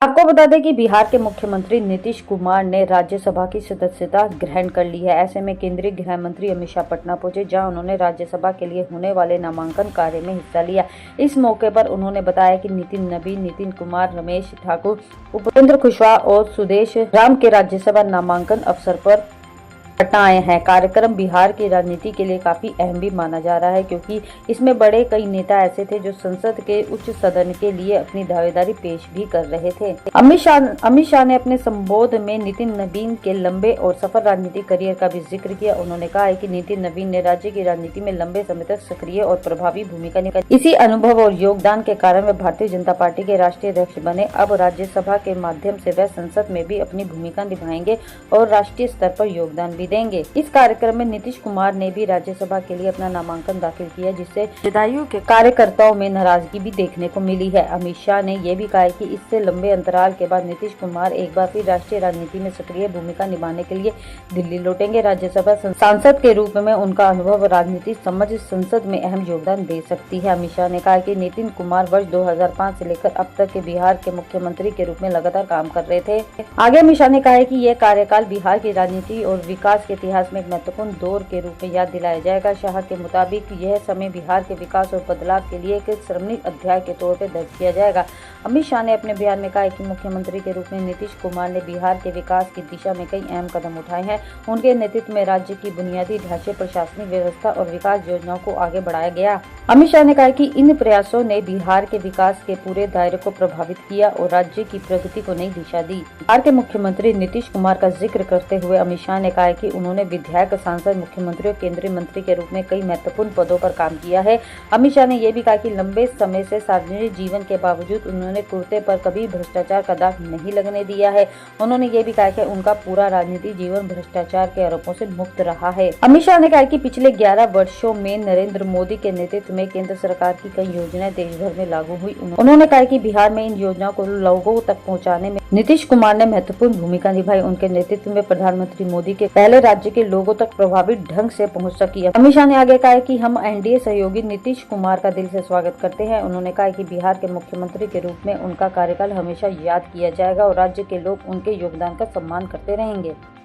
आपको बता दें कि बिहार के मुख्यमंत्री नीतीश कुमार ने राज्यसभा की सदस्यता ग्रहण कर ली है। ऐसे में केंद्रीय गृह मंत्री अमित शाह पटना पहुंचे, जहां उन्होंने राज्यसभा के लिए होने वाले नामांकन कार्य में हिस्सा लिया। इस मौके पर उन्होंने बताया कि नितिन नबीन, नितिन कुमार, रमेश ठाकुर, उपेंद्र कुशवाहा और सुदेश राम के राज्यसभा नामांकन अवसर पर पटना आए हैं। कार्यक्रम बिहार की राजनीति के लिए काफी अहम भी माना जा रहा है, क्योंकि इसमें बड़े कई नेता ऐसे थे जो संसद के उच्च सदन के लिए अपनी दावेदारी पेश भी कर रहे थे। अमित शाह ने अपने संबोधन में नितिन नबीन के लंबे और सफल राजनीतिक करियर का भी जिक्र किया। उन्होंने कहा है कि नितिन नबीन ने राज्य की राजनीति में लंबे समय तक सक्रिय और प्रभावी भूमिका निभाई। इसी अनुभव और योगदान के कारण वे भारतीय जनता पार्टी के राष्ट्रीय अध्यक्ष बने। अब राज्यसभा के माध्यम से वे संसद में भी अपनी भूमिका निभाएंगे और राष्ट्रीय स्तर पर योगदान देंगे। इस कार्यक्रम में नीतीश कुमार ने भी राज्यसभा के लिए अपना नामांकन दाखिल किया, जिससे जदयू के कार्यकर्ताओं में नाराजगी भी देखने को मिली है। अमित शाह ने यह भी कहा कि इससे लंबे अंतराल के बाद नीतीश कुमार एक बार फिर राष्ट्रीय राजनीति में सक्रिय भूमिका निभाने के लिए दिल्ली लौटेंगे। राज्यसभा सांसद के रूप में उनका अनुभव, राजनीतिक समझ संसद में अहम योगदान दे सकती है। अमित शाह ने कहा कि नितिन कुमार वर्ष 2005 से लेकर अब तक के बिहार के मुख्यमंत्री के रूप में लगातार काम कर रहे थे। आगे अमित शाह ने कहा कि यह कार्यकाल बिहार की राजनीति और विकास के इतिहास में एक महत्वपूर्ण दौर के रूप में याद दिलाया जाएगा। शाह के मुताबिक यह समय बिहार के विकास और बदलाव के लिए एक स्मरणीय अध्याय के तौर पर दर्ज किया जाएगा। अमित शाह ने अपने बयान में कहा कि मुख्यमंत्री के रूप में नीतीश कुमार ने बिहार के विकास की दिशा में कई अहम कदम उठाए हैं। उनके नेतृत्व में राज्य की बुनियादी ढांचे, प्रशासनिक व्यवस्था और विकास योजनाओं को आगे बढ़ाया गया। अमित शाह ने कहा कि इन प्रयासों ने बिहार के विकास के पूरे दायरे को प्रभावित किया और राज्य की प्रगति को नई दिशा दी। बिहार के मुख्यमंत्री नीतीश कुमार का जिक्र करते हुए अमित शाह ने कहा कि उन्होंने विधायक, सांसद, मुख्यमंत्री और केंद्रीय मंत्री के रूप में कई महत्वपूर्ण पदों पर काम किया है। अमित शाह ने यह भी कहा कि लंबे समय से सार्वजनिक जीवन के बावजूद उन्होंने कुर्ते पर कभी भ्रष्टाचार का दाग नहीं लगने दिया है। उन्होंने ये भी कहा कि उनका पूरा राजनीतिक जीवन भ्रष्टाचार के आरोपों से मुक्त रहा है। अमित शाह ने कहा कि पिछले 11 वर्षों में नरेंद्र मोदी के नेतृत्व में केंद्र सरकार की कई योजनाएं देश भर में लागू हुई। उन्होंने कहा कि बिहार में इन योजनाओं को लोगों तक पहुँचाने में नीतीश कुमार ने महत्वपूर्ण भूमिका निभाई। उनके नेतृत्व में प्रधानमंत्री मोदी के पहले राज्य के लोगों तक प्रभावी ढंग से पहुंच सकी। अमित शाह ने आगे कहा कि हम एनडीए सहयोगी नीतीश कुमार का दिल से स्वागत करते हैं। उन्होंने कहा कि बिहार के मुख्यमंत्री के रूप में उनका कार्यकाल हमेशा याद किया जाएगा और राज्य के लोग उनके योगदान का सम्मान करते रहेंगे।